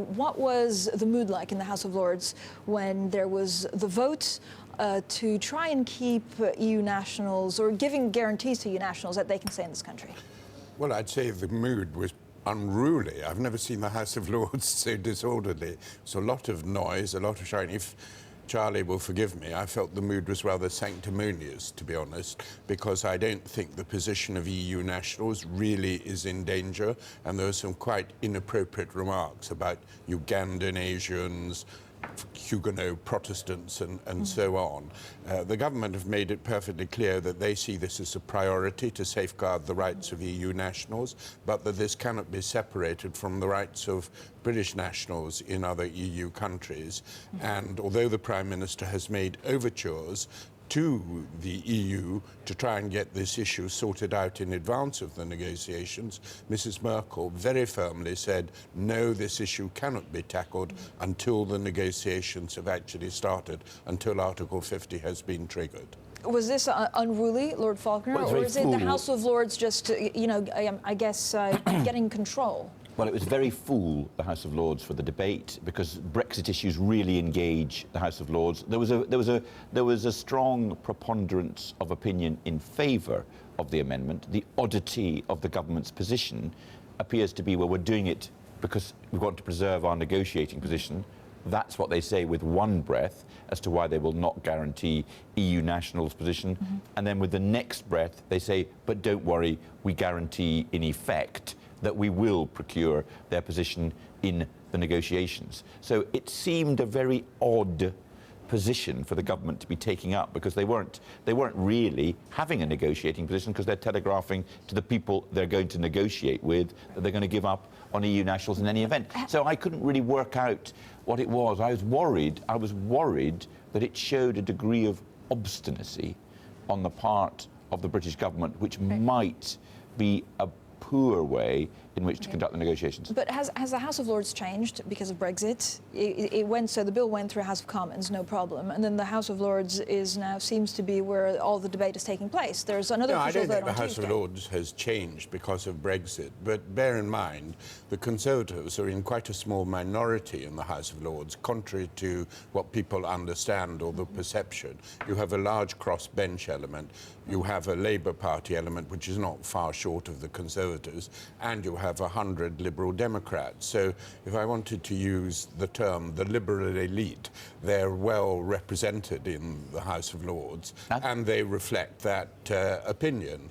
What was the mood like in the House of Lords when there was the vote to try and keep EU nationals, or giving guarantees to EU nationals that they can stay in this country? Well, I'd say the mood was unruly. I've never seen the House of Lords so disorderly. It's a lot of noise, a lot of shouting. If Charlie will forgive me, I felt the mood was rather sanctimonious, to be honest, because I don't think the position of EU nationals really is in danger, and there were some quite inappropriate remarks about Ugandan Asians, Huguenot Protestants and so on. The government have made it perfectly clear that they see this as a priority to safeguard the rights of EU nationals, but that this cannot be separated from the rights of British nationals in other EU countries. And although the Prime Minister has made overtures to the EU to try and get this issue sorted out in advance of the negotiations, Mrs. Merkel very firmly said, no, this issue cannot be tackled until the negotiations have actually started, until Article 50 has been triggered. Was this unruly, Lord Falconer, or is it the House of Lords just, you know, I guess, getting control? Well, it was very full, the House of Lords, for the debate, because Brexit issues really engage the House of Lords. There was a strong preponderance of opinion in favour of the amendment. The oddity of the government's position appears to be, well, we're doing it because we want to preserve our negotiating position. That's what they say with one breath as to why they will not guarantee EU nationals' position. And then with the next breath, they say, but don't worry, we guarantee in effect that we will procure their position in the negotiations. So it seemed a very odd position for the government to be taking up, because they weren't really having a negotiating position, because they're telegraphing to the people they're going to negotiate with that they're going to give up on EU nationals in any event. So I couldn't really work out what it was. I was worried that it showed a degree of obstinacy on the part of the British government, which might be a poor way in which to conduct the negotiations. But has the House of Lords changed because of Brexit? So the bill went through House of Commons, no problem, and then the House of Lords seems to be where all the debate is taking place. There's another official vote on Tuesday. I don't think the House of Lords has changed because of Brexit, but bear in mind the Conservatives are in quite a small minority in the House of Lords, contrary to what people understand or the perception. You have a large cross-bench element, you have a Labour Party element which is not far short of the Conservatives, and you have 100 Liberal Democrats. So if I wanted to use the term the liberal elite, they're well represented in the House of Lords, and they reflect that opinion.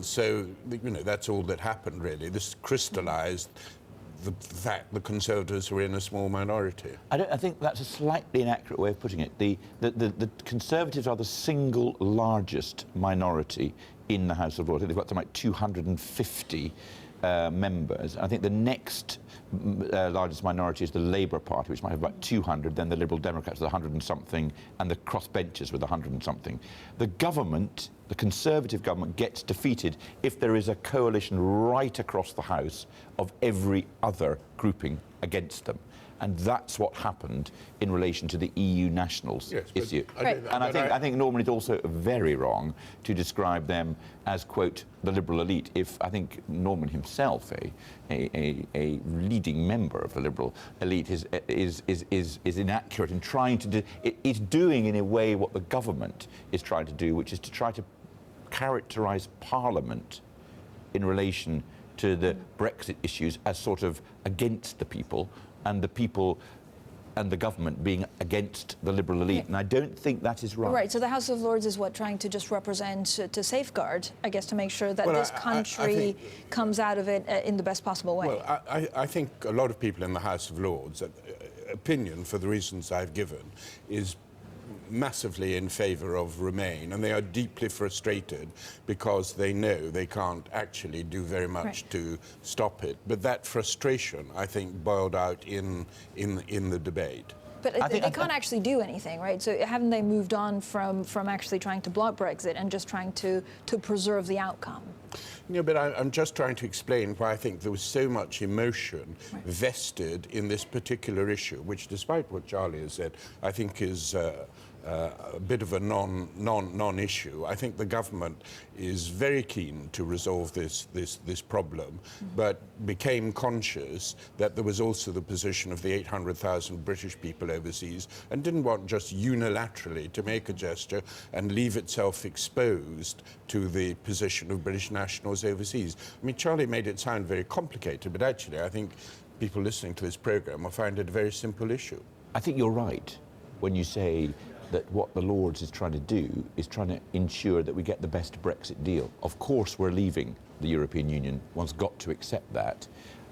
So, you know, that's all that happened, really. This crystallised the fact the Conservatives were in a small minority. I think that's a slightly inaccurate way of putting it. The Conservatives are the single largest minority in the House of Lords. They've got something like 250 members. I think the next largest minority is the Labour Party, which might have about 200, then the Liberal Democrats with 100 and something, and the crossbenchers with 100 and something. The government, the Conservative government, gets defeated if there is a coalition right across the House of every other grouping against them. And that's what happened in relation to the EU nationals issue. I think Norman is also very wrong to describe them as, quote, the liberal elite. If I think Norman himself, a leading member of the liberal elite, is inaccurate in trying to do, is doing in a way what the government is trying to do, which is to try to characterise Parliament in relation to the Brexit issues as sort of against the people, and the people and the government being against the liberal elite. And I don't think that is right. Right, so the House of Lords is what, trying to just represent, to safeguard, I guess, to make sure that this country comes out of it in the best possible way. Well, I think a lot of people in the House of Lords' opinion, for the reasons I've given, is massively in favour of Remain, and they are deeply frustrated because they know they can't actually do very much to stop it. But that frustration, I think, boiled out in the debate. But they can't actually do anything, right? So haven't they moved on from actually trying to block Brexit and just trying to preserve the outcome? Yeah, but I'm just trying to explain why I think there was so much emotion vested in this particular issue, which, despite what Charlie has said, I think is a bit of a non-issue. I think the government is very keen to resolve this problem, but became conscious that there was also the position of the 800,000 British people overseas, and didn't want just unilaterally to make a gesture and leave itself exposed to the position of British nationals overseas. I mean, Charlie made it sound very complicated, but actually I think people listening to this programme will find it a very simple issue. I think you're right when you say that what the Lords is trying to do is trying to ensure that we get the best Brexit deal. Of course we're leaving the European Union, one's got to accept that.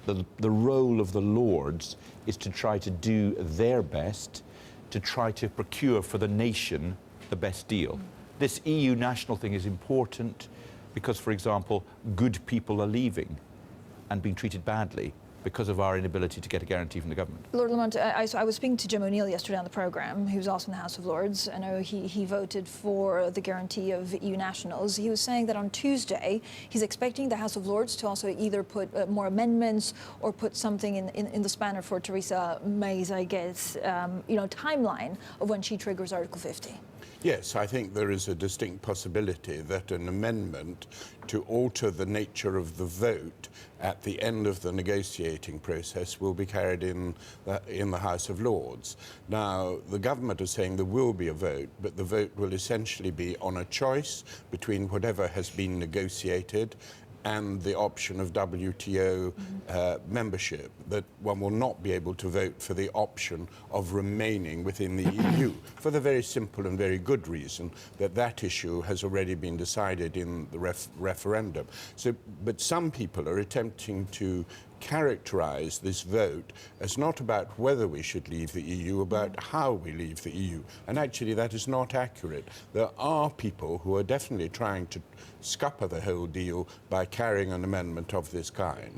The role of the Lords is to try to do their best to try to procure for the nation the best deal. This EU national thing is important because, for example, good people are leaving and being treated badly because of our inability to get a guarantee from the government. Lord Lamont, I was speaking to Jim O'Neill yesterday on the programme, who was also in the House of Lords. I know he voted for the guarantee of EU nationals. He was saying that on Tuesday, he's expecting the House of Lords to also either put more amendments or put something in the spanner for Theresa May's, I guess, timeline of when she triggers Article 50. Yes, I think there is a distinct possibility that an amendment to alter the nature of the vote at the end of the negotiating process will be carried in the House of Lords. Now, the government is saying there will be a vote, but the vote will essentially be on a choice between whatever has been negotiated and the option of WTO membership, that one will not be able to vote for the option of remaining within the EU, for the very simple and very good reason that that issue has already been decided in the referendum. So, but some people are attempting to characterize this vote as not about whether we should leave the EU, about how we leave the EU. And actually that is not accurate. There are people who are definitely trying to scupper the whole deal by carrying an amendment of this kind.